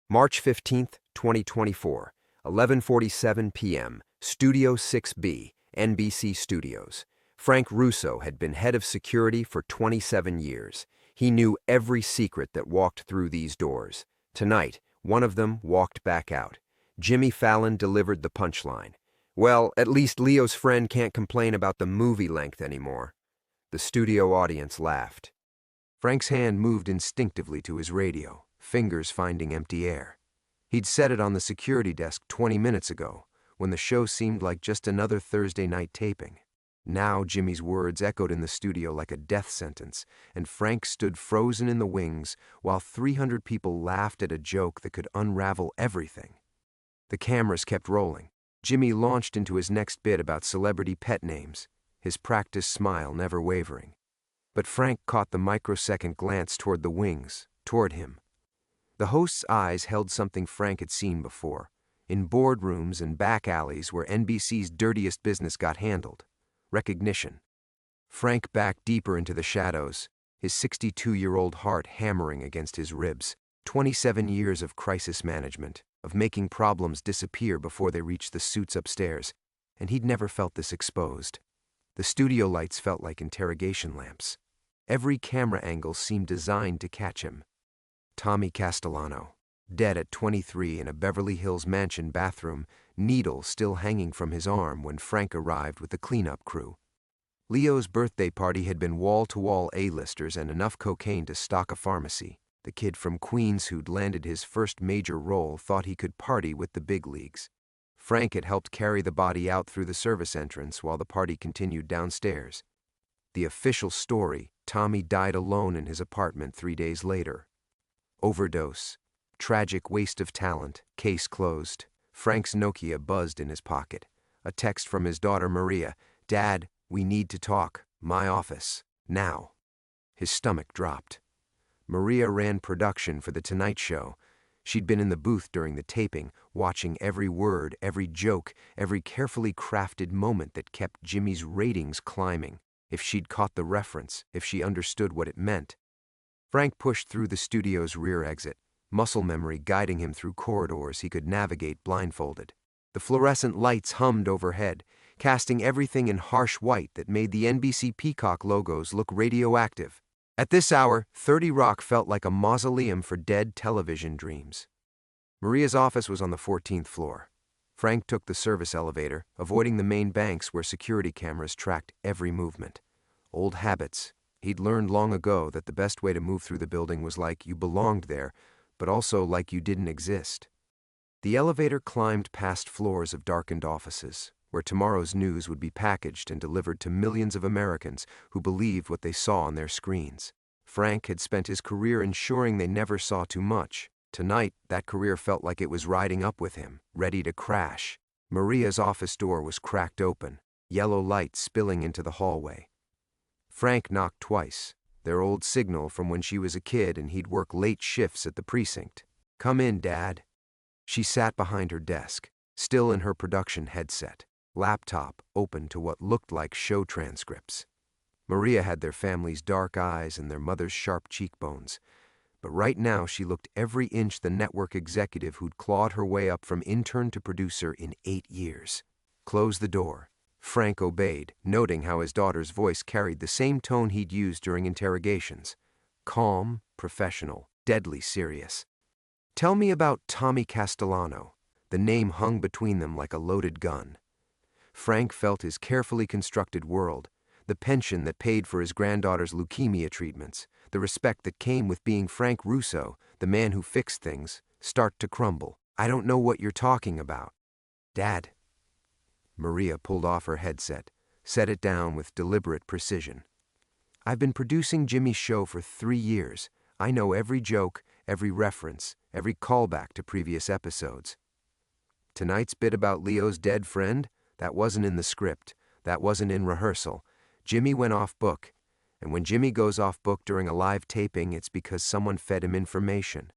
March 15, 2024, 11:47 p.m., Studio 6B, NBC Studios. Frank Russo had been head of security for 27 years. He knew every secret that walked through these doors. Tonight, one of them walked back out. Jimmy Fallon delivered the punchline. Well, at least Leo's friend can't complain about the movie length anymore. The studio audience laughed. Frank's hand moved instinctively to his radio, fingers finding empty air. He'd set it on the security desk 20 minutes ago, when the show seemed like just another Thursday night taping. Now Jimmy's words echoed in the studio like a death sentence, and Frank stood frozen in the wings while 300 people laughed at a joke that could unravel everything. The cameras kept rolling. Jimmy launched into his next bit about celebrity pet names, his practiced smile never wavering. But Frank caught the microsecond glance toward the wings, toward him. The host's eyes held something Frank had seen before, in boardrooms and back alleys where NBC's dirtiest business got handled. Recognition. Frank backed deeper into the shadows, his 62-year-old heart hammering against his ribs. 27 years of crisis management, of making problems disappear before they reached the suits upstairs, and he'd never felt this exposed. The studio lights felt like interrogation lamps. Every camera angle seemed designed to catch him. Tommy Castellano, dead at 23 in a Beverly Hills mansion bathroom, needle still hanging from his arm when Frank arrived with the cleanup crew. Leo's birthday party had been wall-to-wall A-listers and enough cocaine to stock a pharmacy. The kid from Queens who'd landed his first major role thought he could party with the big leagues. Frank had helped carry the body out through the service entrance while the party continued downstairs. The official story: Tommy died alone in his apartment 3 days later. Overdose. Tragic waste of talent. Case closed. Frank's Nokia buzzed in his pocket. A text from his daughter Maria. "Dad, we need to talk. My office. Now." His stomach dropped. Maria ran production for The Tonight Show. She'd been in the booth during the taping, watching every word, every joke, every carefully crafted moment that kept Jimmy's ratings climbing. If she'd caught the reference, if she understood what it meant. Frank pushed through the studio's rear exit, muscle memory guiding him through corridors he could navigate blindfolded. The fluorescent lights hummed overhead, casting everything in harsh white that made the NBC Peacock logos look radioactive. At this hour, 30 Rock felt like a mausoleum for dead television dreams. Maria's office was on the 14th floor. Frank took the service elevator, avoiding the main banks where security cameras tracked every movement. Old habits. He'd learned long ago that the best way to move through the building was like you belonged there, but also like you didn't exist. The elevator climbed past floors of darkened offices, where tomorrow's news would be packaged and delivered to millions of Americans who believed what they saw on their screens. Frank had spent his career ensuring they never saw too much. Tonight, that career felt like it was riding up with him, ready to crash. Maria's office door was cracked open, yellow light spilling into the hallway. Frank knocked twice, their old signal from when she was a kid and he'd work late shifts at the precinct. "Come in, Dad." She sat behind her desk, still in her production headset, laptop open to what looked like show transcripts. Maria had their family's dark eyes and their mother's sharp cheekbones. But right now she looked every inch the network executive who'd clawed her way up from intern to producer in 8 years. "Close the door." Frank obeyed, noting how his daughter's voice carried the same tone he'd used during interrogations. Calm, professional, deadly serious. "Tell me about Tommy Castellano." The name hung between them like a loaded gun. Frank felt his carefully constructed world, the pension that paid for his granddaughter's leukemia treatments, the respect that came with being Frank Russo, the man who fixed things, start to crumble. "I don't know what you're talking about." "Dad." Maria pulled off her headset, set it down with deliberate precision. "I've been producing Jimmy's show for 3 years. I know every joke, every reference, every callback to previous episodes. Tonight's bit about Leo's dead friend, that wasn't in the script, that wasn't in rehearsal. Jimmy went off book, and when Jimmy goes off book during a live taping, it's because someone fed him information."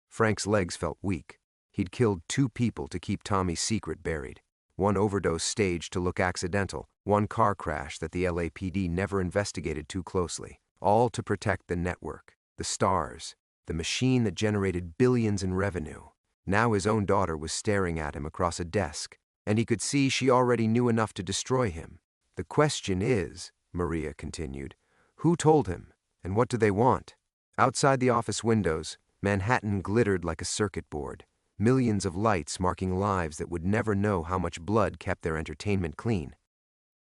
Frank's legs felt weak. He'd killed 2 people to keep Tommy's secret buried. One overdose staged to look accidental, one car crash that the LAPD never investigated too closely, all to protect the network, the stars, the machine that generated billions in revenue. Now his own daughter was staring at him across a desk, and he could see she already knew enough to destroy him. "The question is," Maria continued, "who told him, and what do they want?" Outside the office windows, Manhattan glittered like a circuit board, millions of lights marking lives that would never know how much blood kept their entertainment clean.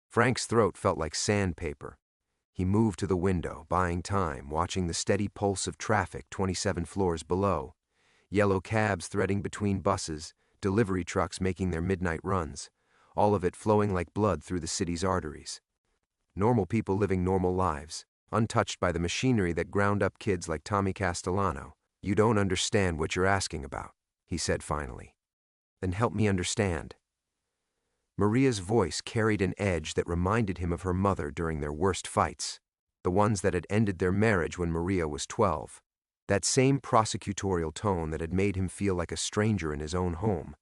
Frank's throat felt like sandpaper. He moved to the window, buying time, watching the steady pulse of traffic 27 floors below. Yellow cabs threading between buses, delivery trucks making their midnight runs, all of it flowing like blood through the city's arteries. Normal people living normal lives, untouched by the machinery that ground up kids like Tommy Castellano. "You don't understand what you're asking about," he said finally. "Then help me understand." Maria's voice carried an edge that reminded him of her mother during their worst fights, the ones that had ended their marriage when Maria was 12. That same prosecutorial tone that had made him feel like a stranger in his own home.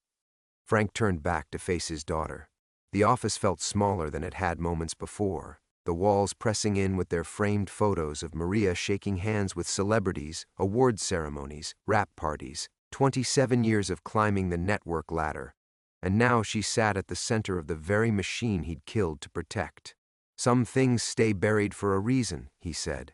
Frank turned back to face his daughter. The office felt smaller than it had moments before, the walls pressing in with their framed photos of Maria shaking hands with celebrities, awards ceremonies, rap parties, 27 years of climbing the network ladder. And now she sat at the center of the very machine he'd killed to protect. "Some things stay buried for a reason," he said.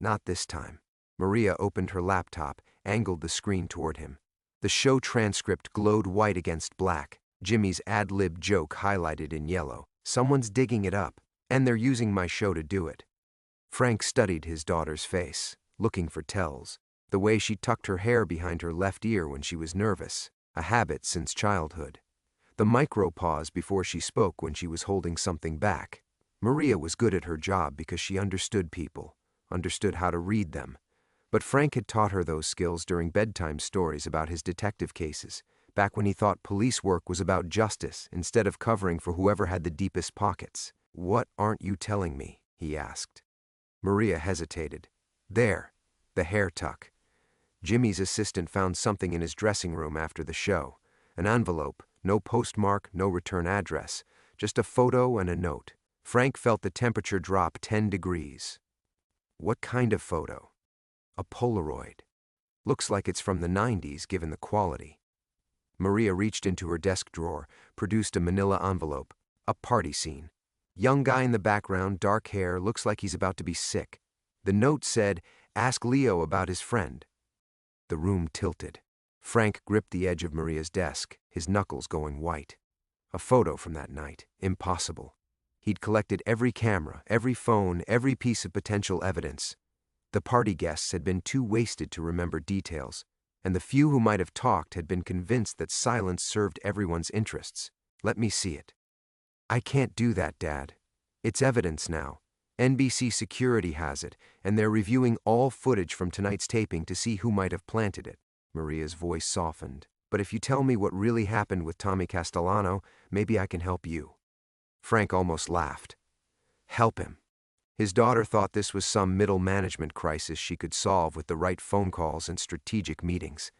"Not this time." Maria opened her laptop, angled the screen toward him. The show transcript glowed white against black, Jimmy's ad-lib joke highlighted in yellow. "Someone's digging it up, and they're using my show to do it." Frank studied his daughter's face, looking for tells. The way she tucked her hair behind her left ear when she was nervous, a habit since childhood. The micro-pause before she spoke when she was holding something back. Maria was good at her job because she understood people, understood how to read them. But Frank had taught her those skills during bedtime stories about his detective cases, back when he thought police work was about justice instead of covering for whoever had the deepest pockets. "What aren't you telling me?" he asked. Maria hesitated. "There, the hair tuck. Jimmy's assistant found something in his dressing room after the show. An envelope, no postmark, no return address, just a photo and a note." Frank felt the temperature drop 10 degrees. "What kind of photo?" "A Polaroid. Looks like it's from the 90s given the quality." Maria reached into her desk drawer, produced a manila envelope. A party scene. Young guy in the background, dark hair, looks like he's about to be sick. The note said, "Ask Leo about his friend." The room tilted. Frank gripped the edge of Maria's desk, his knuckles going white. A photo from that night. Impossible. He'd collected every camera, every phone, every piece of potential evidence. The party guests had been too wasted to remember details, and the few who might have talked had been convinced that silence served everyone's interests. "Let me see it." "I can't do that, Dad. It's evidence now. NBC Security has it, and they're reviewing all footage from tonight's taping to see who might have planted it." Maria's voice softened. "But if you tell me what really happened with Tommy Castellano, maybe I can help you." Frank almost laughed. Help him. His daughter thought this was some middle management crisis she could solve with the right phone calls and strategic meetings.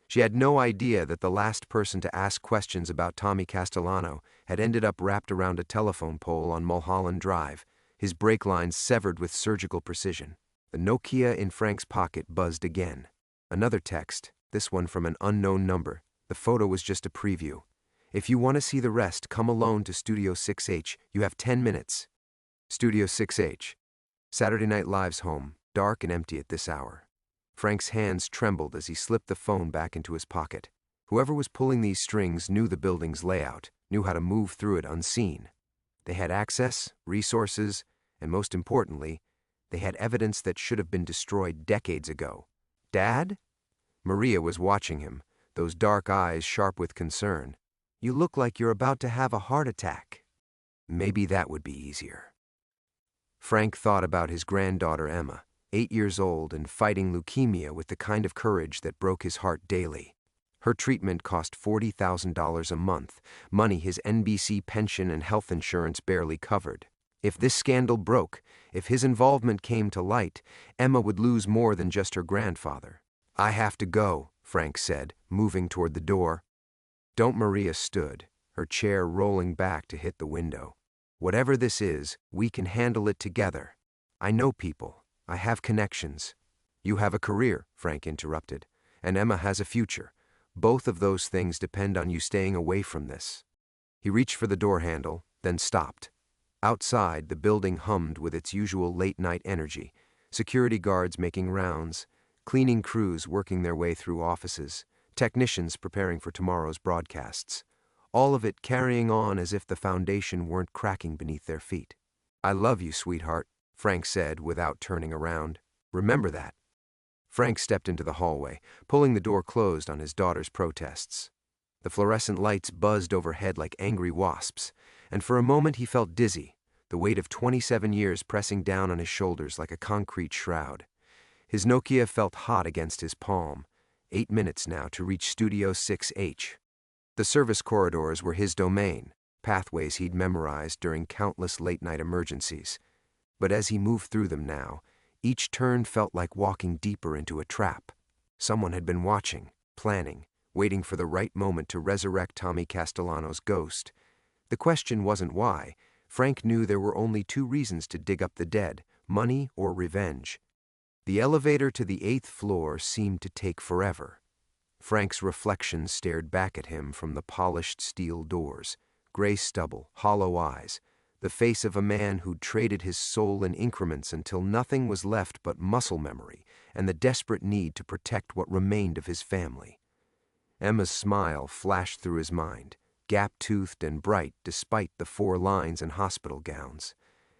She had no idea that the last person to ask questions about Tommy Castellano had ended up wrapped around a telephone pole on Mulholland Drive, his brake lines severed with surgical precision. The Nokia in Frank's pocket buzzed again. Another text, this one from an unknown number. The photo was just a preview. "If you want to see the rest, come alone to Studio 6H. You have 10 minutes. Studio 6H. Saturday Night Live's home, dark and empty at this hour. Frank's hands trembled as he slipped the phone back into his pocket. Whoever was pulling these strings knew the building's layout, knew how to move through it unseen. They had access, resources, and most importantly, they had evidence that should have been destroyed decades ago. "Dad?" Maria was watching him, those dark eyes sharp with concern. "You look like you're about to have a heart attack." Maybe that would be easier. Frank thought about his granddaughter Emma, 8 years old and fighting leukemia with the kind of courage that broke his heart daily. Her treatment cost $40,000 a month, money his NBC pension and health insurance barely covered. If this scandal broke, if his involvement came to light, Emma would lose more than just her grandfather. "I have to go," Frank said, moving toward the door. "Don't." Maria stood, her chair rolling back to hit the window. "Whatever this is, we can handle it together. I know people. I have connections." "You have a career," Frank interrupted, "and Emma has a future. Both of those things depend on you staying away from this. He reached for the door handle, then stopped. Outside, the building hummed with its usual late-night energy, security guards making rounds, cleaning crews working their way through offices, technicians preparing for tomorrow's broadcasts, all of it carrying on as if the foundation weren't cracking beneath their feet. "I love you, sweetheart," Frank said without turning around. "Remember that." Frank stepped into the hallway, pulling the door closed on his daughter's protests. The fluorescent lights buzzed overhead like angry wasps, and for a moment he felt dizzy, the weight of 27 years pressing down on his shoulders like a concrete shroud. His Nokia felt hot against his palm. 8 minutes now to reach Studio 6H. The service corridors were his domain, pathways he'd memorized during countless late-night emergencies. But as he moved through them now, each turn felt like walking deeper into a trap. Someone had been watching, planning, waiting for the right moment to resurrect Tommy Castellano's ghost. The question wasn't why. Frank knew there were only 2 reasons to dig up the dead: money or revenge. The elevator to the 8th floor seemed to take forever. Frank's reflection stared back at him from the polished steel doors, gray stubble, hollow eyes, the face of a man who'd traded his soul in increments until nothing was left but muscle memory and the desperate need to protect what remained of his family. Emma's smile flashed through his mind, gap-toothed and bright despite the 4 lines and hospital gowns.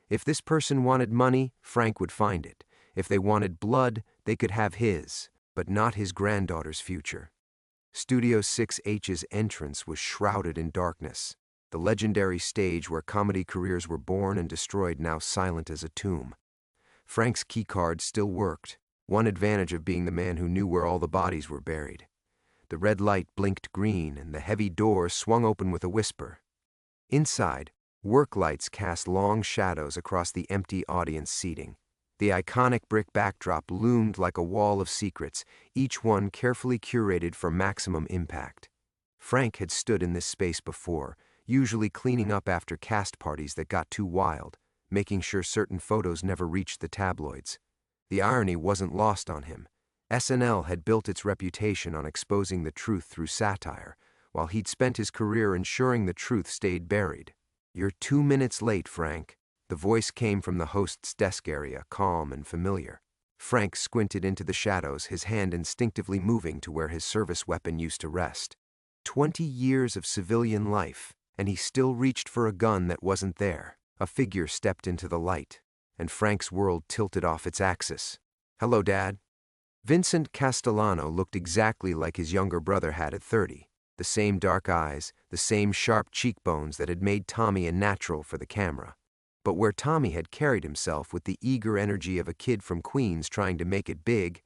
If this person wanted money, Frank would find it. If they wanted blood, they could have his, but not his granddaughter's future. Studio 6H's entrance was shrouded in darkness, the legendary stage where comedy careers were born and destroyed now silent as a tomb. Frank's keycard still worked, one advantage of being the man who knew where all the bodies were buried. The red light blinked green and the heavy door swung open with a whisper. Inside, work lights cast long shadows across the empty audience seating. The iconic brick backdrop loomed like a wall of secrets, each one carefully curated for maximum impact. Frank had stood in this space before, usually cleaning up after cast parties that got too wild, making sure certain photos never reached the tabloids. The irony wasn't lost on him. SNL had built its reputation on exposing the truth through satire, while he'd spent his career ensuring the truth stayed buried. "You're 2 minutes late, Frank." The voice came from the host's desk area, calm and familiar. Frank squinted into the shadows, his hand instinctively moving to where his service weapon used to rest. 20 years of civilian life, and he still reached for a gun that wasn't there. A figure stepped into the light, and Frank's world tilted off its axis. "Hello, Dad." Vincent Castellano looked exactly like his younger brother had at 30. The same dark eyes, the same sharp cheekbones that had made Tommy a natural for the camera. But where Tommy had carried himself with the eager energy of a kid from Queens trying to make it big,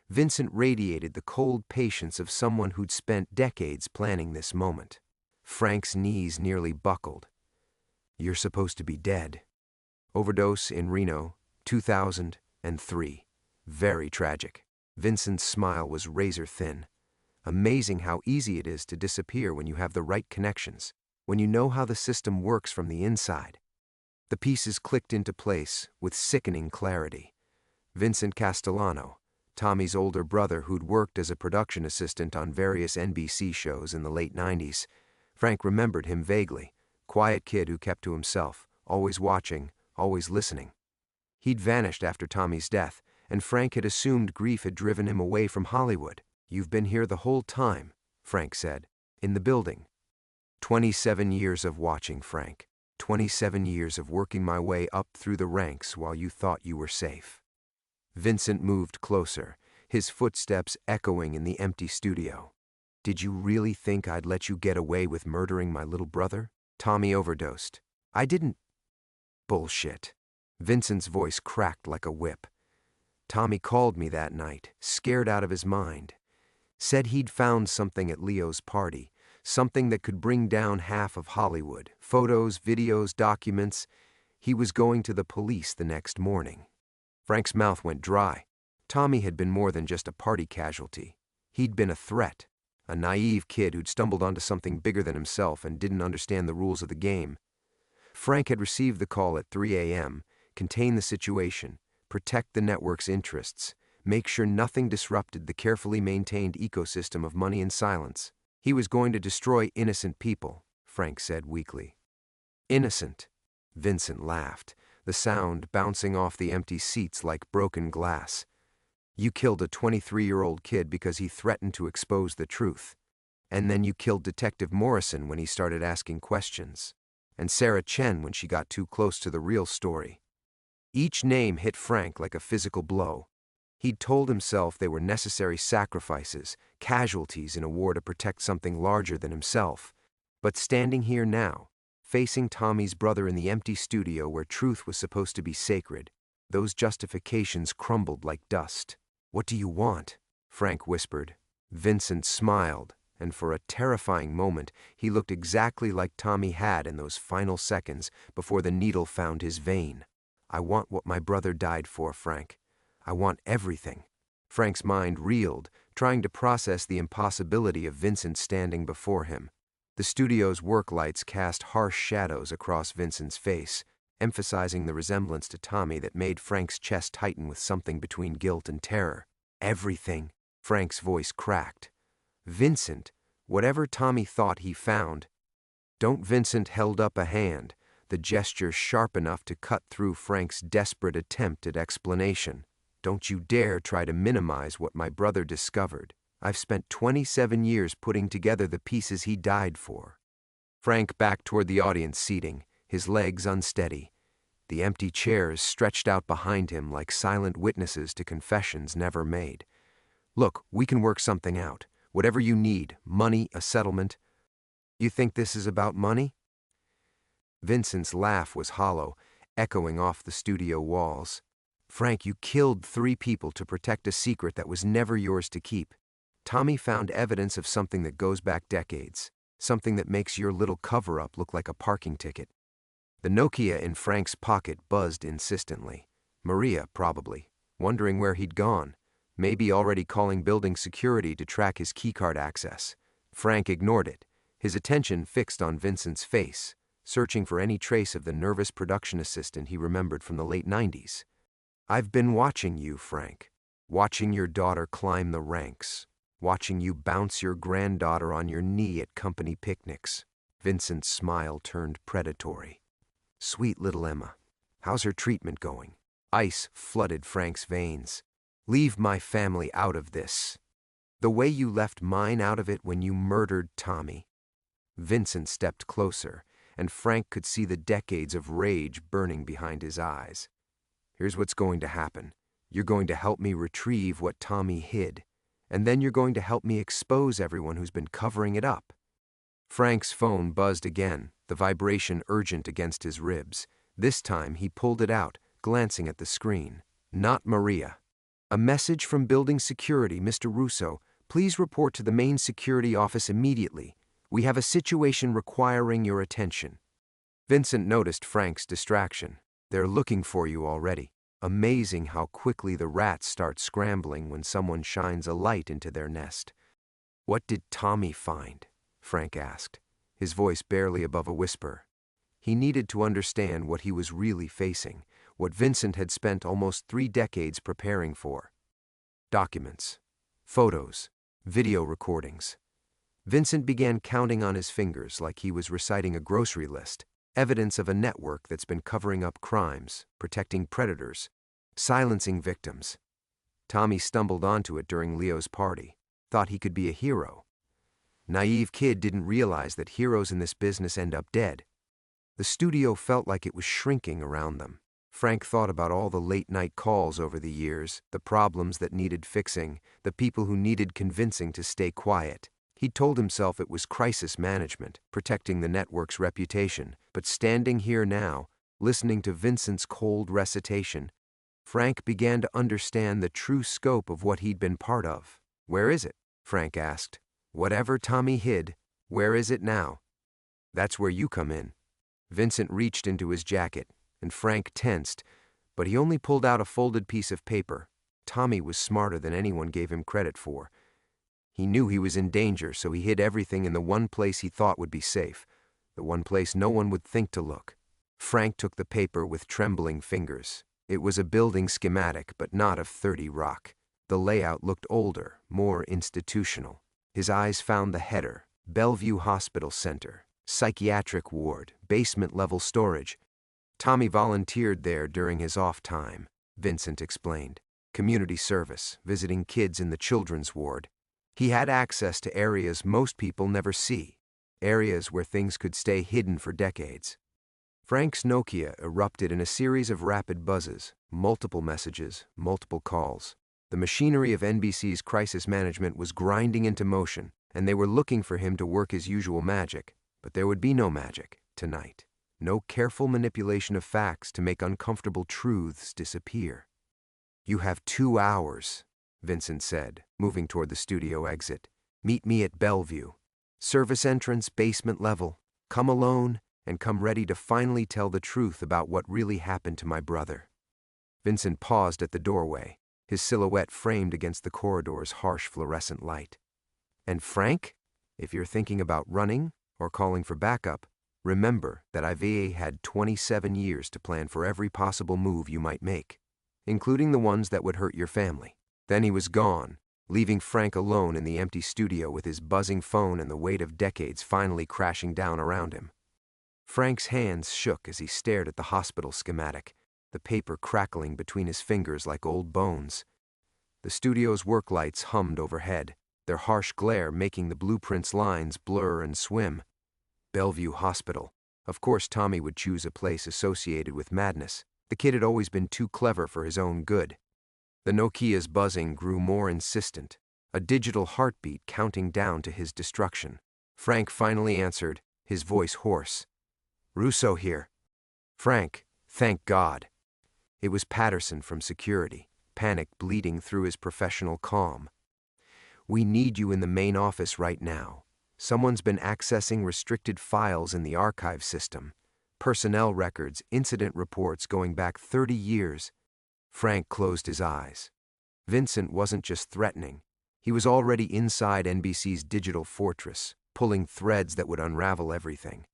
Vincent radiated the cold patience of someone who'd spent decades planning this moment. Frank's knees nearly buckled. "You're supposed to be dead." Overdose in Reno, 2003. Very tragic. Vincent's smile was razor thin. Amazing how easy it is to disappear when you have the right connections, when you know how the system works from the inside. The pieces clicked into place with sickening clarity. Vincent Castellano, Tommy's older brother who'd worked as a production assistant on various NBC shows in the late 90s. Frank remembered him vaguely, quiet kid who kept to himself, always watching, always listening. He'd vanished after Tommy's death, and Frank had assumed grief had driven him away from Hollywood. "You've been here the whole time," Frank said, "in the building." 27 years of watching, Frank. 27 years of working my way up through the ranks while you thought you were safe. Vincent moved closer, his footsteps echoing in the empty studio. "Did you really think I'd let you get away with murdering my little brother? Tommy overdosed. I didn't." "Bullshit." Vincent's voice cracked like a whip. "Tommy called me that night, scared out of his mind. Said he'd found something at Leo's party, something that could bring down half of Hollywood. Photos, videos, documents. He was going to the police the next morning." Frank's mouth went dry. Tommy had been more than just a party casualty. He'd been a threat, a naive kid who'd stumbled onto something bigger than himself and didn't understand the rules of the game. Frank had received the call at 3 a.m., contain the situation, protect the network's interests, make sure nothing disrupted the carefully maintained ecosystem of money and silence. He was going to destroy innocent people, Frank said weakly. Innocent? Vincent laughed, the sound bouncing off the empty seats like broken glass. You killed a 23-year-old kid because he threatened to expose the truth. And then you killed Detective Morrison when he started asking questions. And Sarah Chen when she got too close to the real story. Each name hit Frank like a physical blow. He'd told himself they were necessary sacrifices, casualties in a war to protect something larger than himself. But standing here now, facing Tommy's brother in the empty studio where truth was supposed to be sacred, those justifications crumbled like dust. "What do you want?" Frank whispered. Vincent smiled, and for a terrifying moment he looked exactly like Tommy had in those final seconds before the needle found his vein. "I want what my brother died for, Frank. I want everything." Frank's mind reeled, trying to process the impossibility of Vincent standing before him. The studio's work lights cast harsh shadows across Vincent's face, emphasizing the resemblance to Tommy that made Frank's chest tighten with something between guilt and terror. "Everything," Frank's voice cracked. "Vincent, whatever Tommy thought he found." "Don't." Vincent held up a hand, the gesture sharp enough to cut through Frank's desperate attempt at explanation. "Don't you dare try to minimize what my brother discovered. I've spent 27 years putting together the pieces he died for." Frank backed toward the audience seating, his legs unsteady. The empty chairs stretched out behind him like silent witnesses to confessions never made. "Look, we can work something out. Whatever you need, money, a settlement." "You think this is about money?" Vincent's laugh was hollow, echoing off the studio walls. "Frank, you killed 3 people to protect a secret that was never yours to keep. Tommy found evidence of something that goes back decades, something that makes your little cover-up look like a parking ticket." The Nokia in Frank's pocket buzzed insistently. Maria, probably, wondering where he'd gone, maybe already calling building security to track his keycard access. Frank ignored it, his attention fixed on Vincent's face, searching for any trace of the nervous production assistant he remembered from the late 90s. "I've been watching you, Frank. Watching your daughter climb the ranks. Watching you bounce your granddaughter on your knee at company picnics." Vincent's smile turned predatory. "Sweet little Emma. How's her treatment going?" Ice flooded Frank's veins. "Leave my family out of this. The way you left mine out of it when you murdered Tommy." Vincent stepped closer, and Frank could see the decades of rage burning behind his eyes. "Here's what's going to happen. You're going to help me retrieve what Tommy hid, and then you're going to help me expose everyone who's been covering it up." Frank's phone buzzed again, the vibration urgent against his ribs. This time he pulled it out, glancing at the screen. Not Maria. "A message from building security, Mr. Russo. Please report to the main security office immediately. We have a situation requiring your attention." Vincent noticed Frank's distraction. "They're looking for you already." Amazing how quickly the rats start scrambling when someone shines a light into their nest. "What did Tommy find?" Frank asked, his voice barely above a whisper. He needed to understand what he was really facing, what Vincent had spent almost 3 decades preparing for. Documents, photos, video recordings. Vincent began counting on his fingers like he was reciting a grocery list, evidence of a network that's been covering up crimes, protecting predators, silencing victims. Tommy stumbled onto it during Leo's party, thought he could be a hero. Naive kid didn't realize that heroes in this business end up dead. The studio felt like it was shrinking around them. Frank thought about all the late-night calls over the years, the problems that needed fixing, the people who needed convincing to stay quiet. He told himself it was crisis management, protecting the network's reputation, but standing here now, listening to Vincent's cold recitation, Frank began to understand the true scope of what he'd been part of. "Where is it?" Frank asked. "Whatever Tommy hid, where is it now?" "That's where you come in." Vincent reached into his jacket, and Frank tensed, but he only pulled out a folded piece of paper. Tommy was smarter than anyone gave him credit for. He knew he was in danger, so he hid everything in the one place he thought would be safe, the one place no one would think to look. Frank took the paper with trembling fingers. It was a building schematic, but not of 30 Rock. The layout looked older, more institutional. His eyes found the header: Bellevue Hospital Center, psychiatric ward, basement-level storage. Tommy volunteered there during his off time, Vincent explained. Community service, visiting kids in the children's ward. He had access to areas most people never see, areas where things could stay hidden for decades. Frank's Nokia erupted in a series of rapid buzzes, multiple messages, multiple calls. The machinery of NBC's crisis management was grinding into motion, and they were looking for him to work his usual magic. But there would be no magic tonight. No careful manipulation of facts to make uncomfortable truths disappear. "You have 2 hours," Vincent said, moving toward the studio exit. "Meet me at Bellevue. Service entrance, basement level. Come alone, and come ready to finally tell the truth about what really happened to my brother." Vincent paused at the doorway, his silhouette framed against the corridor's harsh fluorescent light. "And Frank, if you're thinking about running or calling for backup, remember that I've had 27 years to plan for every possible move you might make, including the ones that would hurt your family." Then he was gone, leaving Frank alone in the empty studio with his buzzing phone and the weight of decades finally crashing down around him. Frank's hands shook as he stared at the hospital schematic, the paper crackling between his fingers like old bones. The studio's work lights hummed overhead, their harsh glare making the blueprint's lines blur and swim. Bellevue Hospital. Of course Tommy would choose a place associated with madness. The kid had always been too clever for his own good. The Nokia's buzzing grew more insistent, a digital heartbeat counting down to his destruction. Frank finally answered, his voice hoarse. "Russo here." "Frank, thank God." It was Patterson from security, panic bleeding through his professional calm. "We need you in the main office right now. Someone's been accessing restricted files in the archive system. Personnel records, incident reports going back 30 years. Frank closed his eyes. Vincent wasn't just threatening. He was already inside NBC's digital fortress, pulling threads that would unravel everything.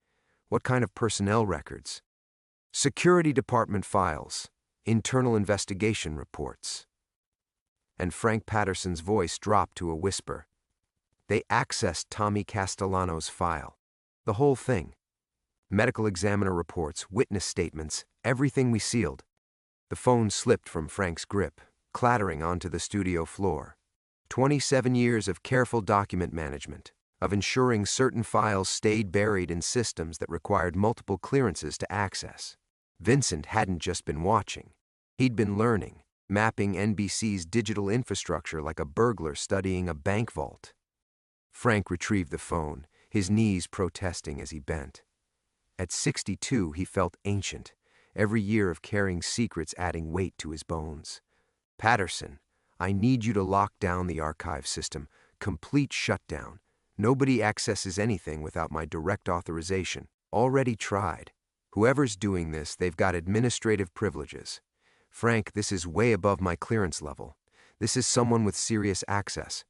What kind of personnel records? Security department files, internal investigation reports. And Frank Patterson's voice dropped to a whisper. They accessed Tommy Castellano's file. The whole thing. Medical examiner reports, witness statements, everything we sealed. The phone slipped from Frank's grip, clattering onto the studio floor. 27 years of careful document management, of ensuring certain files stayed buried in systems that required multiple clearances to access. Vincent hadn't just been watching. He'd been learning, mapping NBC's digital infrastructure like a burglar studying a bank vault. Frank retrieved the phone, his knees protesting as he bent. At 62, he felt ancient, every year of carrying secrets adding weight to his bones. "Patterson, I need you to lock down the archive system. Complete shutdown. Nobody accesses anything without my direct authorization. Already tried. Whoever's doing this, they've got administrative privileges. Frank, this is way above my clearance level. This is someone with serious access."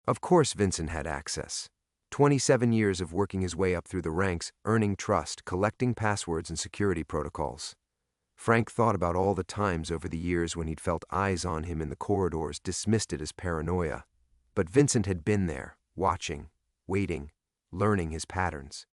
Of course Vincent had access. 27 years of working his way up through the ranks, earning trust, collecting passwords and security protocols. Frank thought about all the times over the years when he'd felt eyes on him in the corridors, dismissed it as paranoia. But Vincent had been there, watching, waiting, learning his patterns.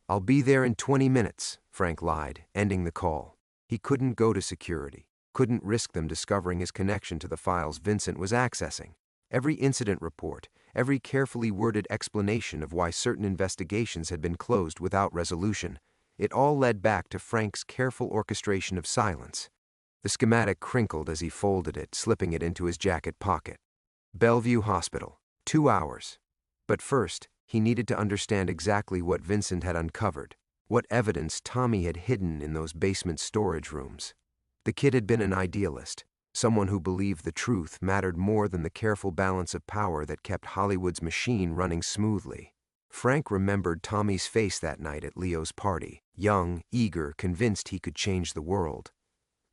"I'll be there in 20 minutes, Frank lied, ending the call. He couldn't go to security, couldn't risk them discovering his connection to the files Vincent was accessing. Every incident report, every carefully worded explanation of why certain investigations had been closed without resolution, it all led back to Frank's careful orchestration of silence. The schematic crinkled as he folded it, slipping it into his jacket pocket. Bellevue Hospital, 2 hours. But first, he needed to understand exactly what Vincent had uncovered, what evidence Tommy had hidden in those basement storage rooms. The kid had been an idealist, someone who believed the truth mattered more than the careful balance of power that kept Hollywood's machine running smoothly. Frank remembered Tommy's face that night at Leo's party, young, eager, convinced he could change the world.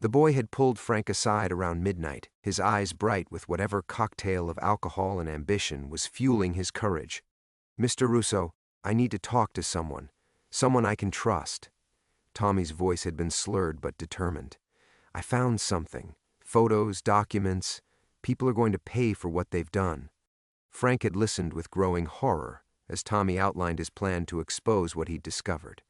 The boy had pulled Frank aside around midnight, his eyes bright with whatever cocktail of alcohol and ambition was fueling his courage. "Mr. Russo, I need to talk to someone I can trust." Tommy's voice had been slurred but determined. "I found something. Photos, documents. People are going to pay for what they've done. Frank had listened with growing horror as Tommy outlined his plan to expose what he'd discovered.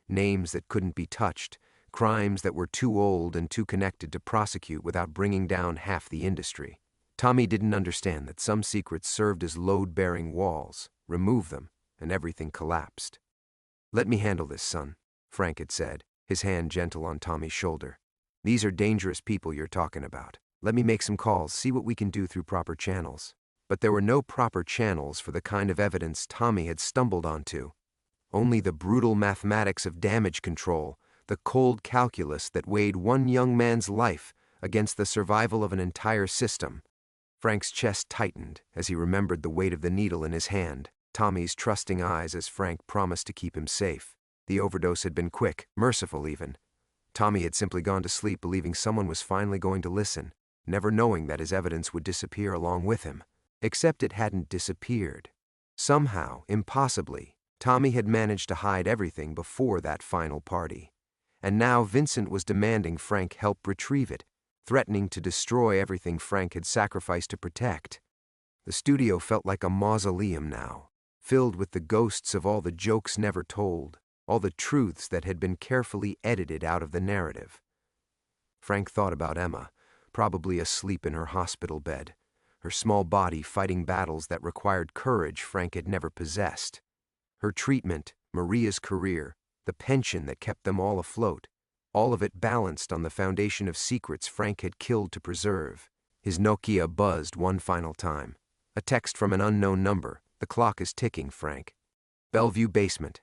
Names that couldn't be touched, crimes that were too old and too connected to prosecute without bringing down half the industry. Tommy didn't understand that some secrets served as load-bearing walls. Remove them, and everything collapsed. "Let me handle this, son," Frank had said, his hand gentle on Tommy's shoulder. "These are dangerous people you're talking about. Let me make some calls, see what we can do through proper channels." But there were no proper channels for the kind of evidence Tommy had stumbled onto. Only the brutal mathematics of damage control, the cold calculus that weighed one young man's life against the survival of an entire system. Frank's chest tightened as he remembered the weight of the needle in his hand, Tommy's trusting eyes as Frank promised to keep him safe. The overdose had been quick, merciful even. Tommy had simply gone to sleep believing someone was finally going to listen, never knowing that his evidence would disappear along with him. Except it hadn't disappeared. Somehow, impossibly, Tommy had managed to hide everything before that final party. And now Vincent was demanding Frank help retrieve it, threatening to destroy everything Frank had sacrificed to protect. The studio felt like a mausoleum now, filled with the ghosts of all the jokes never told, all the truths that had been carefully edited out of the narrative. Frank thought about Emma, probably asleep in her hospital bed, her small body fighting battles that required courage Frank had never possessed. Her treatment, Maria's career, the pension that kept them all afloat, all of it balanced on the foundation of secrets Frank had killed to preserve. His Nokia buzzed one final time. A text from an unknown number. "The clock is ticking, Frank. Bellevue basement.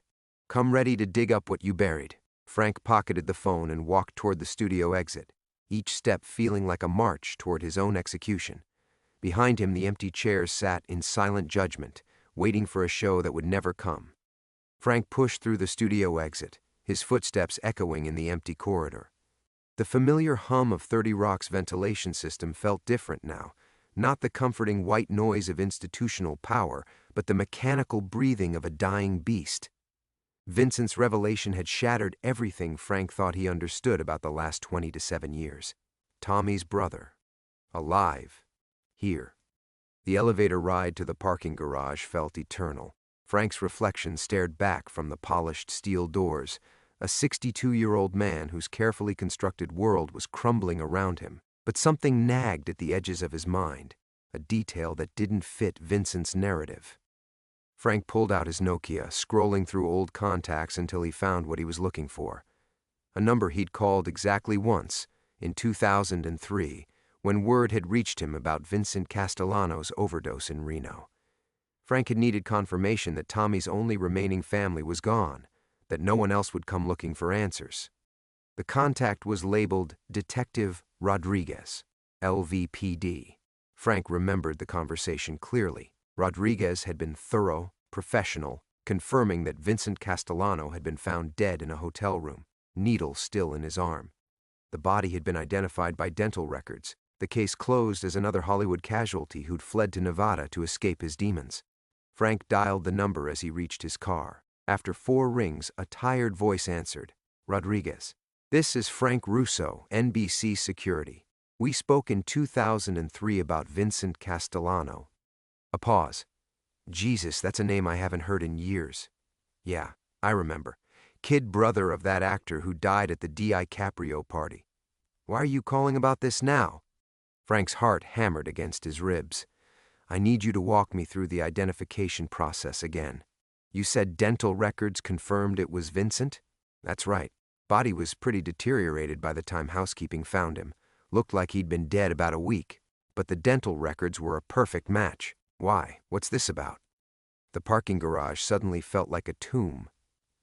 Come ready to dig up what you buried." Frank pocketed the phone and walked toward the studio exit, each step feeling like a march toward his own execution. Behind him, the empty chairs sat in silent judgment, waiting for a show that would never come. Frank pushed through the studio exit, his footsteps echoing in the empty corridor. The familiar hum of 30 Rock's ventilation system felt different now, not the comforting white noise of institutional power, but the mechanical breathing of a dying beast. Vincent's revelation had shattered everything Frank thought he understood about the last 27 years. Tommy's brother. Alive. Here. The elevator ride to the parking garage felt eternal. Frank's reflection stared back from the polished steel doors, a 62-year-old man whose carefully constructed world was crumbling around him. But something nagged at the edges of his mind, a detail that didn't fit Vincent's narrative. Frank pulled out his Nokia, scrolling through old contacts until he found what he was looking for. A number he'd called exactly once, in 2003, when word had reached him about Vincent Castellano's overdose in Reno. Frank had needed confirmation that Tommy's only remaining family was gone, that no one else would come looking for answers. The contact was labeled Detective Rodriguez, LVPD. Frank remembered the conversation clearly. Rodriguez had been thorough, professional, confirming that Vincent Castellano had been found dead in a hotel room, needle still in his arm. The body had been identified by dental records, the case closed as another Hollywood casualty who'd fled to Nevada to escape his demons. Frank dialed the number as he reached his car. After 4 rings, a tired voice answered. "Rodriguez. This is Frank Russo, NBC Security. We spoke in 2003 about Vincent Castellano." A pause. "Jesus, that's a name I haven't heard in years." "Yeah, I remember. Kid brother of that actor who died at the DiCaprio party. Why are you calling about this now?" Frank's heart hammered against his ribs. "I need you to walk me through the identification process again. You said dental records confirmed it was Vincent?" "That's right. Body was pretty deteriorated by the time housekeeping found him. Looked like he'd been dead about a week. But the dental records were a perfect match. Why? What's this about?" The parking garage suddenly felt like a tomb.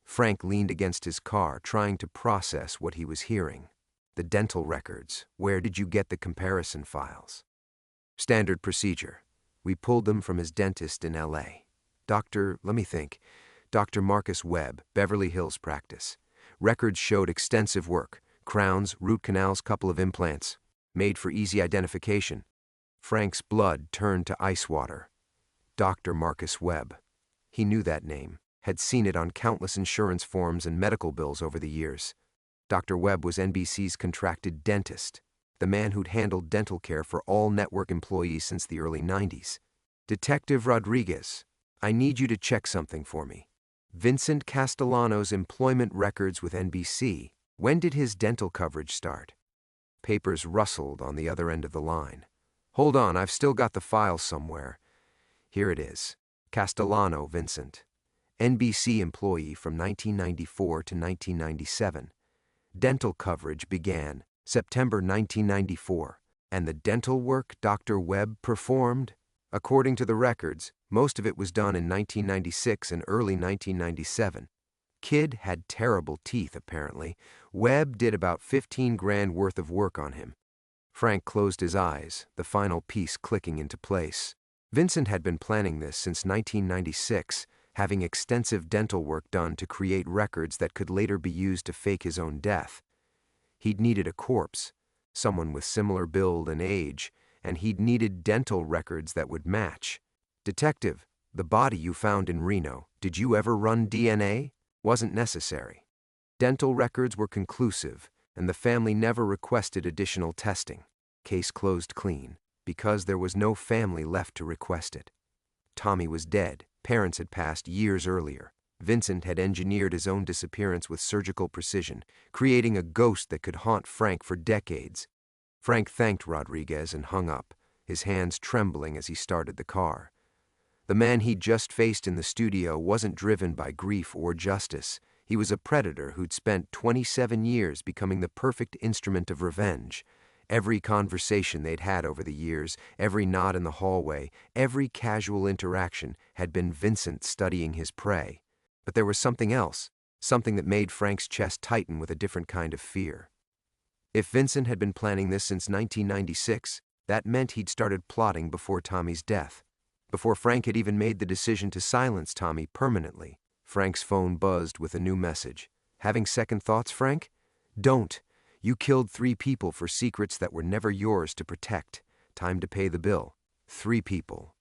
Frank leaned against his car, trying to process what he was hearing. "The dental records. Where did you get the comparison files?" "Standard procedure. We pulled them from his dentist in L.A. Let me think. Dr. Marcus Webb, Beverly Hills practice. Records showed extensive work. Crowns, root canals, couple of implants. Made for easy identification." Frank's blood turned to ice water. Dr. Marcus Webb. He knew that name, had seen it on countless insurance forms and medical bills over the years. Dr. Webb was NBC's contracted dentist. the man who'd handled dental care for all network employees since the early 90s. "Detective Rodriguez, I need you to check something for me. Vincent Castellano's employment records with NBC. When did his dental coverage start?" Papers rustled on the other end of the line. "Hold on, I've still got the file somewhere. Here it is. Castellano Vincent. NBC employee from 1994 to 1997. Dental coverage began September 1994. And the dental work Dr. Webb performed? According to the records, most of it was done in 1996 and early 1997. Kid had terrible teeth, apparently. Webb did about 15 grand worth of work on him." Frank closed his eyes, the final piece clicking into place. Vincent had been planning this since 1996, having extensive dental work done to create records that could later be used to fake his own death. He'd needed a corpse, someone with similar build and age, and he'd needed dental records that would match. "Detective, the body you found in Reno, did you ever run DNA?" "Wasn't necessary. Dental records were conclusive, and the family never requested additional testing. Case closed clean, because there was no family left to request it. Tommy was dead. Parents had passed years earlier. Vincent had engineered his own disappearance with surgical precision, creating a ghost that could haunt Frank for decades. Frank thanked Rodriguez and hung up, his hands trembling as he started the car. The man he'd just faced in the studio wasn't driven by grief or justice. He was a predator who'd spent 27 years becoming the perfect instrument of revenge. Every conversation they'd had over the years, every nod in the hallway, every casual interaction had been Vincent studying his prey. But there was something else, something that made Frank's chest tighten with a different kind of fear. If Vincent had been planning this since 1996, that meant he'd started plotting before Tommy's death. Before Frank had even made the decision to silence Tommy permanently, Frank's phone buzzed with a new message. "Having second thoughts, Frank? Don't. You killed 3 people for secrets that were never yours to protect. Time to pay the bill. 3 people.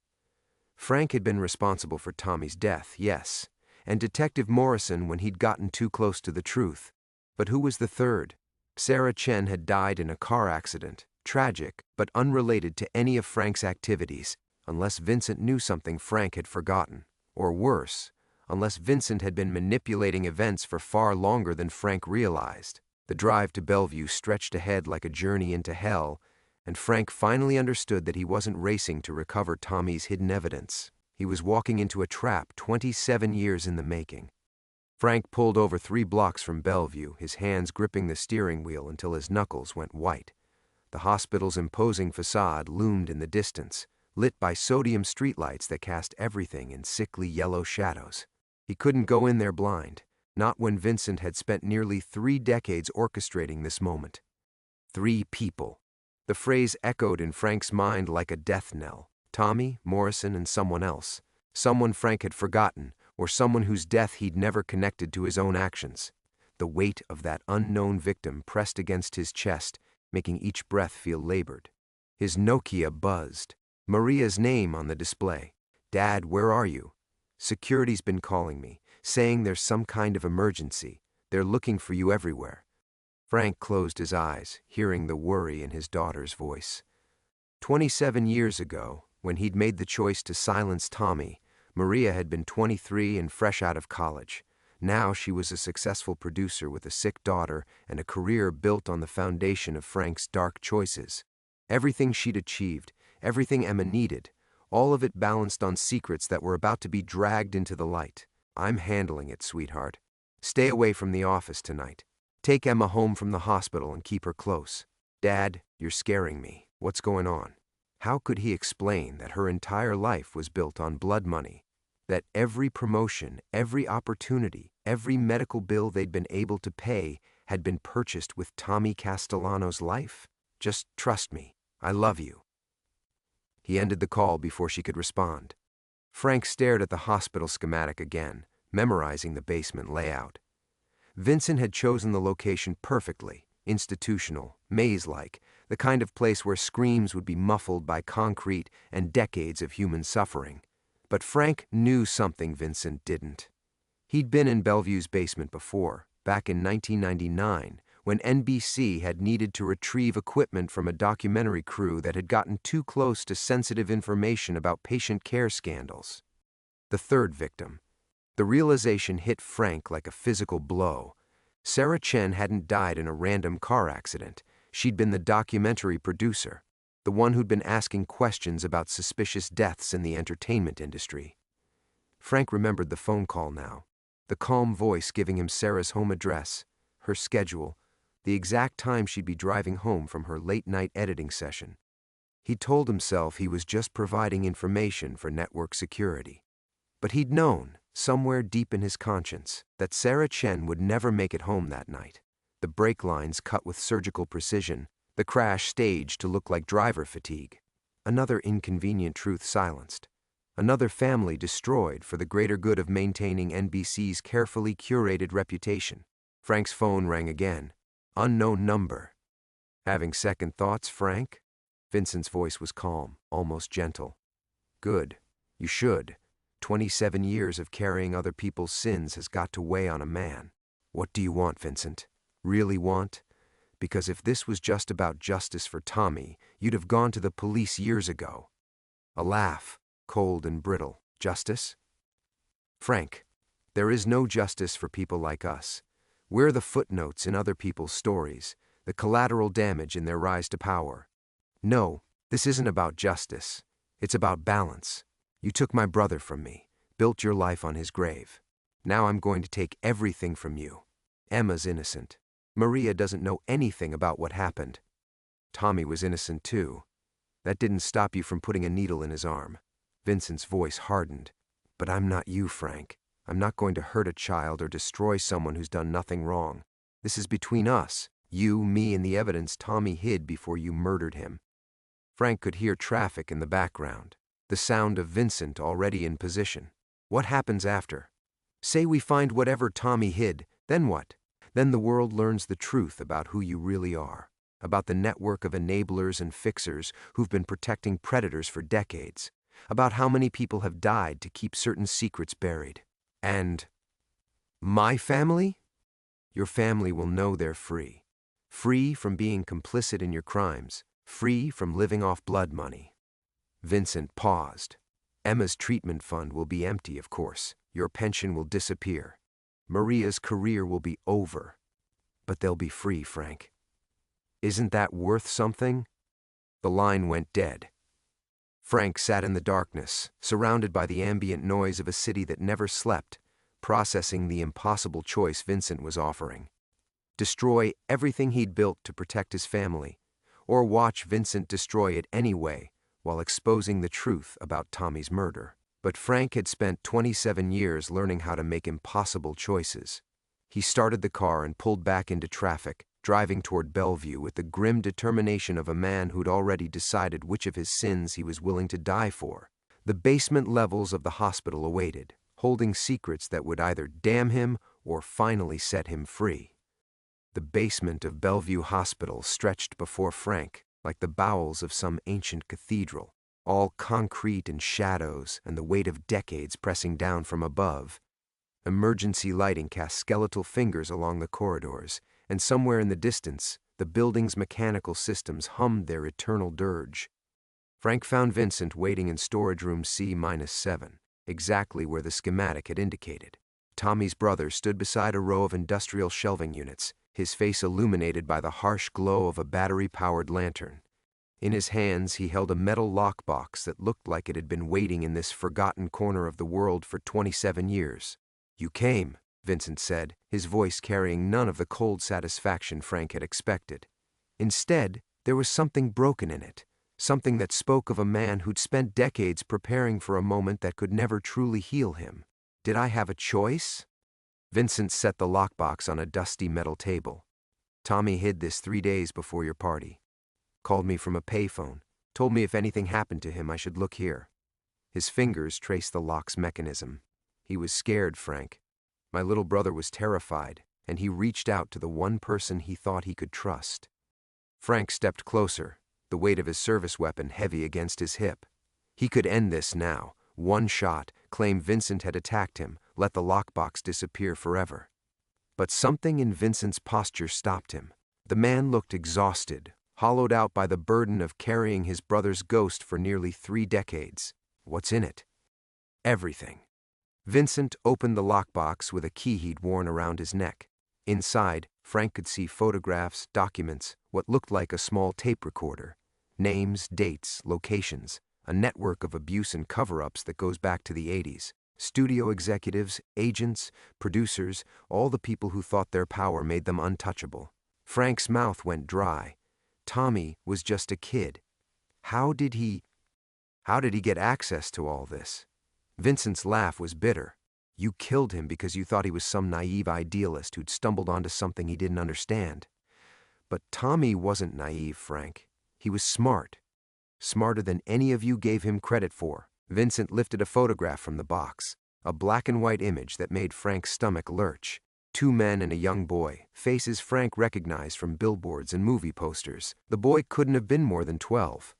Frank had been responsible for Tommy's death, yes, and Detective Morrison when he'd gotten too close to the truth. But who was the third? Sarah Chen had died in a car accident, tragic, but unrelated to any of Frank's activities, unless Vincent knew something Frank had forgotten. Or worse, unless Vincent had been manipulating events for far longer than Frank realized. The drive to Bellevue stretched ahead like a journey into hell, and Frank finally understood that he wasn't racing to recover Tommy's hidden evidence. He was walking into a trap 27 years in the making. Frank pulled over 3 blocks from Bellevue, his hands gripping the steering wheel until his knuckles went white. The hospital's imposing facade loomed in the distance, lit by sodium streetlights that cast everything in sickly yellow shadows. He couldn't go in there blind, not when Vincent had spent nearly 3 decades orchestrating this moment. 3 people. The phrase echoed in Frank's mind like a death knell. Tommy, Morrison, and someone else. Someone Frank had forgotten, or someone whose death he'd never connected to his own actions. The weight of that unknown victim pressed against his chest, making each breath feel labored. His Nokia buzzed. Maria's name on the display. "Dad, where are you?" "Security's been calling me, saying there's some kind of emergency. They're looking for you everywhere." Frank closed his eyes, hearing the worry in his daughter's voice. 27 years ago, when he'd made the choice to silence Tommy, Maria had been 23 and fresh out of college. Now she was a successful producer with a sick daughter and a career built on the foundation of Frank's dark choices. Everything she'd achieved, everything Emma needed, all of it balanced on secrets that were about to be dragged into the light. "I'm handling it, sweetheart. Stay away from the office tonight. Take Emma home from the hospital and keep her close." "Dad, you're scaring me. What's going on?" How could he explain that her entire life was built on blood money? That every promotion, every opportunity, every medical bill they'd been able to pay had been purchased with Tommy Castellano's life? "Just trust me. I love you." He ended the call before she could respond. Frank stared at the hospital schematic again, memorizing the basement layout. Vincent had chosen the location perfectly, institutional, maze-like, the kind of place where screams would be muffled by concrete and decades of human suffering. But Frank knew something Vincent didn't. He'd been in Bellevue's basement before, back in 1999, when NBC had needed to retrieve equipment from a documentary crew that had gotten too close to sensitive information about patient care scandals. The third victim. The realization hit Frank like a physical blow. Sarah Chen hadn't died in a random car accident. She'd been the documentary producer, the one who'd been asking questions about suspicious deaths in the entertainment industry. Frank remembered the phone call now, the calm voice giving him Sarah's home address, her schedule, the exact time she'd be driving home from her late-night editing session. He told himself he was just providing information for network security. But he'd known, somewhere deep in his conscience, that Sarah Chen would never make it home that night. The brake lines cut with surgical precision, the crash staged to look like driver fatigue. Another inconvenient truth silenced. Another family destroyed for the greater good of maintaining NBC's carefully curated reputation. Frank's phone rang again. Unknown number. Having second thoughts, Frank? Vincent's voice was calm, almost gentle. Good. You should. 27 years of carrying other people's sins has got to weigh on a man. What do you want, Vincent? Really want? Because if this was just about justice for Tommy, you'd have gone to the police years ago. A laugh, cold and brittle. Justice? Frank, there is no justice for people like us. We're the footnotes in other people's stories, the collateral damage in their rise to power. No, this isn't about justice. It's about balance. You took my brother from me, built your life on his grave. Now I'm going to take everything from you. Emma's innocent. Maria doesn't know anything about what happened. Tommy was innocent too. That didn't stop you from putting a needle in his arm. Vincent's voice hardened. But I'm not you, Frank. I'm not going to hurt a child or destroy someone who's done nothing wrong. This is between us, you, me, and the evidence Tommy hid before you murdered him. Frank could hear traffic in the background, the sound of Vincent already in position. What happens after? Say we find whatever Tommy hid, then what? Then the world learns the truth about who you really are, about the network of enablers and fixers who've been protecting predators for decades, about how many people have died to keep certain secrets buried. And my family? Your family will know they're free. Free from being complicit in your crimes, free from living off blood money. Vincent paused. Emma's treatment fund will be empty, of course. Your pension will disappear. Maria's career will be over. But they'll be free, Frank. Isn't that worth something? The line went dead. Frank sat in the darkness, surrounded by the ambient noise of a city that never slept, processing the impossible choice Vincent was offering. Destroy everything he'd built to protect his family, or watch Vincent destroy it anyway, while exposing the truth about Tommy's murder. But Frank had spent 27 years learning how to make impossible choices. He started the car and pulled back into traffic, driving toward Bellevue with the grim determination of a man who'd already decided which of his sins he was willing to die for. The basement levels of the hospital awaited, holding secrets that would either damn him or finally set him free. The basement of Bellevue Hospital stretched before Frank like the bowels of some ancient cathedral, all concrete and shadows and the weight of decades pressing down from above. Emergency lighting cast skeletal fingers along the corridors, and somewhere in the distance, the building's mechanical systems hummed their eternal dirge. Frank found Vincent waiting in storage room C-7, exactly where the schematic had indicated. Tommy's brother stood beside a row of industrial shelving units, his face illuminated by the harsh glow of a battery-powered lantern. In his hands, he held a metal lockbox that looked like it had been waiting in this forgotten corner of the world for 27 years. "You came," Vincent said, his voice carrying none of the cold satisfaction Frank had expected. Instead, there was something broken in it, something that spoke of a man who'd spent decades preparing for a moment that could never truly heal him. "Did I have a choice?" Vincent set the lockbox on a dusty metal table. "Tommy hid this 3 days before your party. Called me from a payphone, told me if anything happened to him I should look here." His fingers traced the lock's mechanism. He was scared, Frank. My little brother was terrified, and he reached out to the one person he thought he could trust. Frank stepped closer, the weight of his service weapon heavy against his hip. He could end this now, one shot, claim Vincent had attacked him, let the lockbox disappear forever. But something in Vincent's posture stopped him. The man looked exhausted, hollowed out by the burden of carrying his brother's ghost for nearly 3 decades. What's in it? Everything. Vincent opened the lockbox with a key he'd worn around his neck. Inside, Frank could see photographs, documents, what looked like a small tape recorder. Names, dates, locations, a network of abuse and cover-ups that goes back to the 80s. Studio executives, agents, producers, all the people who thought their power made them untouchable. Frank's mouth went dry. Tommy was just a kid. How did he get access to all this? Vincent's laugh was bitter. You killed him because you thought he was some naive idealist who'd stumbled onto something he didn't understand. But Tommy wasn't naive, Frank. He was smart. Smarter than any of you gave him credit for. Vincent lifted a photograph from the box, a black and white image that made Frank's stomach lurch. 2 men and a young boy, faces Frank recognized from billboards and movie posters. The boy couldn't have been more than 12.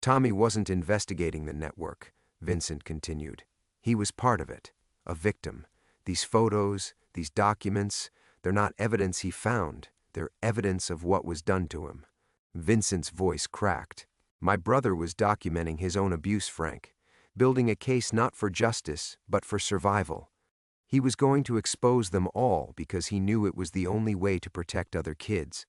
Tommy wasn't investigating the network, Vincent continued. He was part of it, a victim. These photos, these documents, they're not evidence he found. They're evidence of what was done to him. Vincent's voice cracked. My brother was documenting his own abuse, Frank, building a case not for justice, but for survival. He was going to expose them all because he knew it was the only way to protect other kids.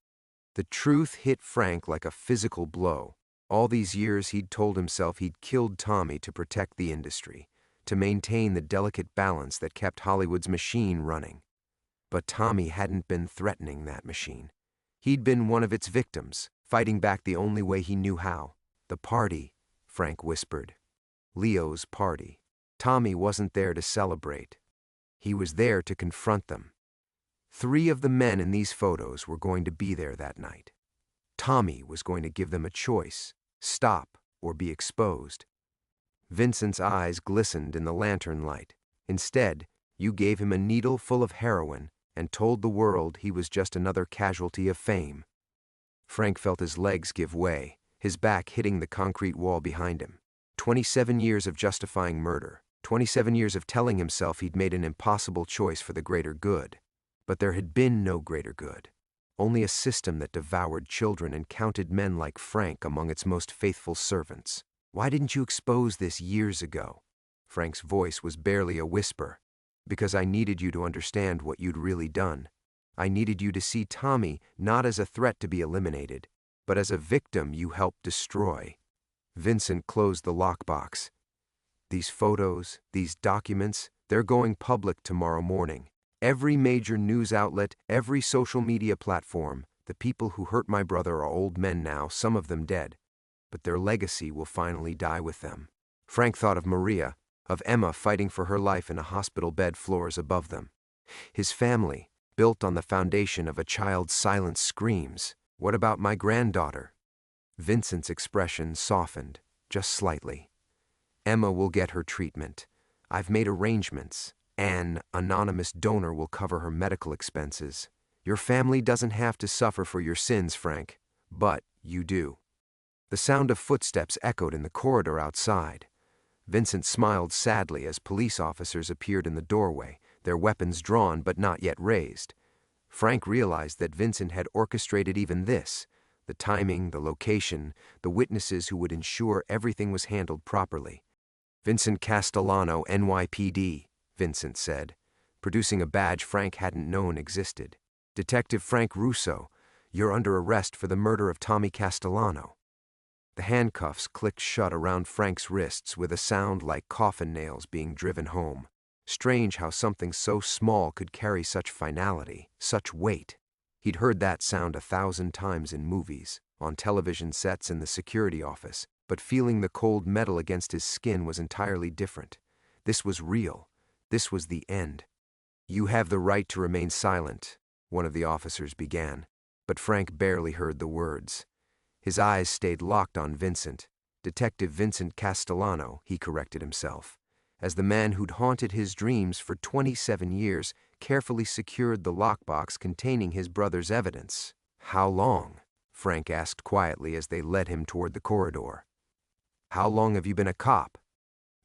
The truth hit Frank like a physical blow. All these years he'd told himself he'd killed Tommy to protect the industry, to maintain the delicate balance that kept Hollywood's machine running. But Tommy hadn't been threatening that machine. He'd been one of its victims, fighting back the only way he knew how. The party, Frank whispered. Leo's party. Tommy wasn't there to celebrate. He was there to confront them. 3 of the men in these photos were going to be there that night. Tommy was going to give them a choice, stop or be exposed. Vincent's eyes glistened in the lantern light. Instead, you gave him a needle full of heroin and told the world he was just another casualty of fame. Frank felt his legs give way, his back hitting the concrete wall behind him. 27 years of justifying murder, 27 years of telling himself he'd made an impossible choice for the greater good. But there had been no greater good. Only a system that devoured children and counted men like Frank among its most faithful servants. Why didn't you expose this years ago? Frank's voice was barely a whisper. Because I needed you to understand what you'd really done. I needed you to see Tommy not as a threat to be eliminated, but as a victim you helped destroy. Vincent closed the lockbox. These photos, these documents, they're going public tomorrow morning. Every major news outlet, every social media platform. The people who hurt my brother are old men now, some of them dead. But their legacy will finally die with them. Frank thought of Maria, of Emma fighting for her life in a hospital bed floors above them. His family, built on the foundation of a child's silent screams. What about my granddaughter? Vincent's expression softened, just slightly. Emma will get her treatment. I've made arrangements. An anonymous donor will cover her medical expenses. Your family doesn't have to suffer for your sins, Frank, but you do. The sound of footsteps echoed in the corridor outside. Vincent smiled sadly as police officers appeared in the doorway, their weapons drawn but not yet raised. Frank realized that Vincent had orchestrated even this, the timing, the location, the witnesses who would ensure everything was handled properly. Vincent Castellano, NYPD, Vincent said, producing a badge Frank hadn't known existed. Detective Frank Russo, you're under arrest for the murder of Tommy Castellano. The handcuffs clicked shut around Frank's wrists with a sound like coffin nails being driven home. Strange how something so small could carry such finality, such weight. He'd heard that sound 1,000 times in movies, on television sets in the security office, but feeling the cold metal against his skin was entirely different. This was real. This was the end. You have the right to remain silent, one of the officers began, but Frank barely heard the words. His eyes stayed locked on Vincent. Detective Vincent Castellano, he corrected himself, as the man who'd haunted his dreams for 27 years carefully secured the lockbox containing his brother's evidence. How long? Frank asked quietly as they led him toward the corridor. How long have you been a cop?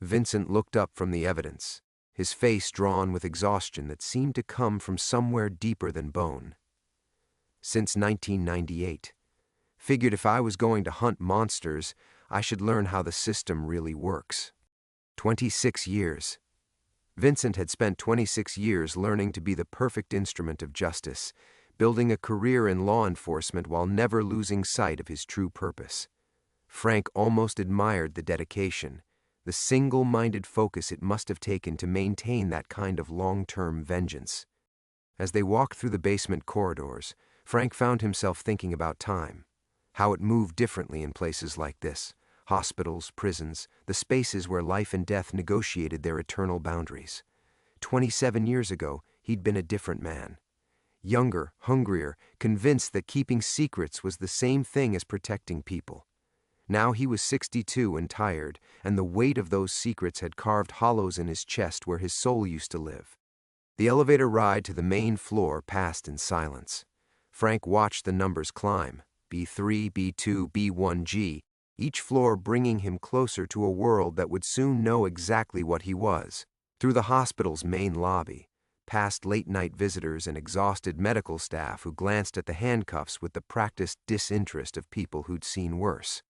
Vincent looked up from the evidence. his face drawn with exhaustion that seemed to come from somewhere deeper than bone. Since 1998. Figured if I was going to hunt monsters, I should learn how the system really works. 26 years. Vincent had spent 26 years learning to be the perfect instrument of justice, building a career in law enforcement while never losing sight of his true purpose. Frank almost admired the dedication, the single-minded focus it must have taken to maintain that kind of long-term vengeance. As they walked through the basement corridors, Frank found himself thinking about time, how it moved differently in places like this, hospitals, prisons, the spaces where life and death negotiated their eternal boundaries. 27 years ago, he'd been a different man. Younger, hungrier, convinced that keeping secrets was the same thing as protecting people. Now he was 62 and tired, and the weight of those secrets had carved hollows in his chest where his soul used to live. The elevator ride to the main floor passed in silence. Frank watched the numbers climb, B3, B2, B1G, each floor bringing him closer to a world that would soon know exactly what he was. Through the hospital's main lobby, past late-night visitors and exhausted medical staff who glanced at the handcuffs with the practiced disinterest of people who'd seen worse.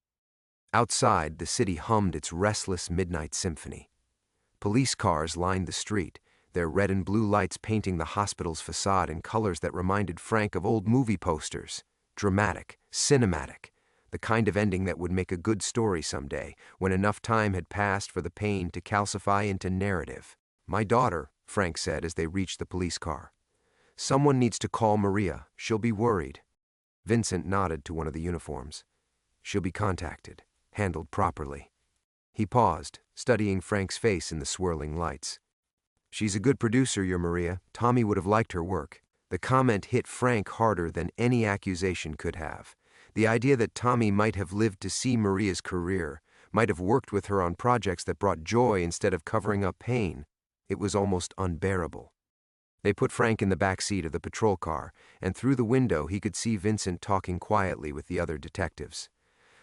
Outside, the city hummed its restless midnight symphony. Police cars lined the street, their red and blue lights painting the hospital's facade in colors that reminded Frank of old movie posters. Dramatic, cinematic, the kind of ending that would make a good story someday, when enough time had passed for the pain to calcify into narrative. "My daughter," Frank said as they reached the police car. "Someone needs to call Maria. She'll be worried." Vincent nodded to one of the uniforms. "She'll be contacted, handled properly." He paused, studying Frank's face in the swirling lights. "She's a good producer, your Maria. Tommy would have liked her work." The comment hit Frank harder than any accusation could have. The idea that Tommy might have lived to see Maria's career, might have worked with her on projects that brought joy instead of covering up pain, it was almost unbearable. They put Frank in the back seat of the patrol car, and through the window he could see Vincent talking quietly with the other detectives.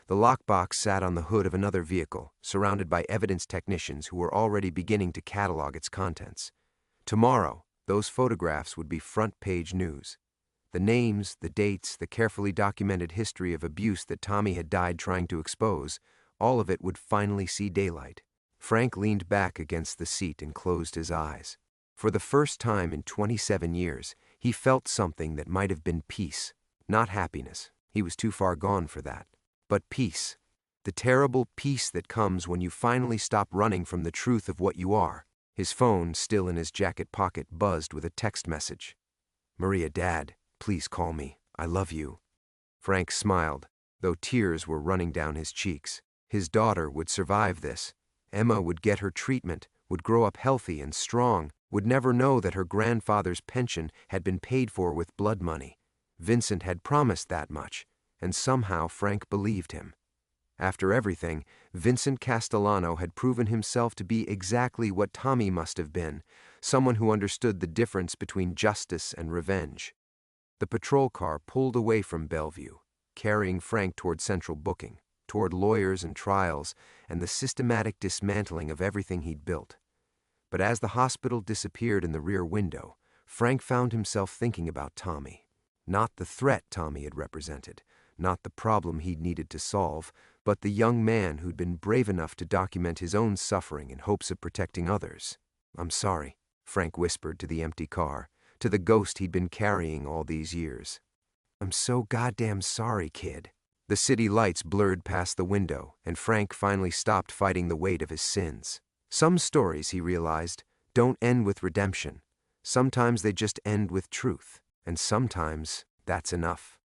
The lockbox sat on the hood of another vehicle, surrounded by evidence technicians who were already beginning to catalog its contents. Tomorrow, those photographs would be front-page news. The names, the dates, the carefully documented history of abuse that Tommy had died trying to expose, all of it would finally see daylight. Frank leaned back against the seat and closed his eyes. For the first time in 27 years, he felt something that might have been peace. Not happiness, he was too far gone for that. But peace. The terrible peace that comes when you finally stop running from the truth of what you are. His phone, still in his jacket pocket, buzzed with a text message. "Maria, Dad, please call me. I love you." Frank smiled, though tears were running down his cheeks. His daughter would survive this. Emma would get her treatment, would grow up healthy and strong, would never know that her grandfather's pension had been paid for with blood money. Vincent had promised that much, and somehow Frank believed him. After everything, Vincent Castellano had proven himself to be exactly what Tommy must have been, someone who understood the difference between justice and revenge. The patrol car pulled away from Bellevue, carrying Frank toward central booking, toward lawyers and trials, and the systematic dismantling of everything he'd built. But as the hospital disappeared in the rear window, Frank found himself thinking about Tommy. Not the threat Tommy had represented, not the problem he'd needed to solve, but the young man who'd been brave enough to document his own suffering in hopes of protecting others. "I'm sorry," Frank whispered to the empty car, to the ghost he'd been carrying all these years. "I'm so goddamn sorry, kid." The city lights blurred past the window, and Frank finally stopped fighting the weight of his sins. Some stories, he realized, don't end with redemption. Sometimes they just end with truth, and sometimes that's enough.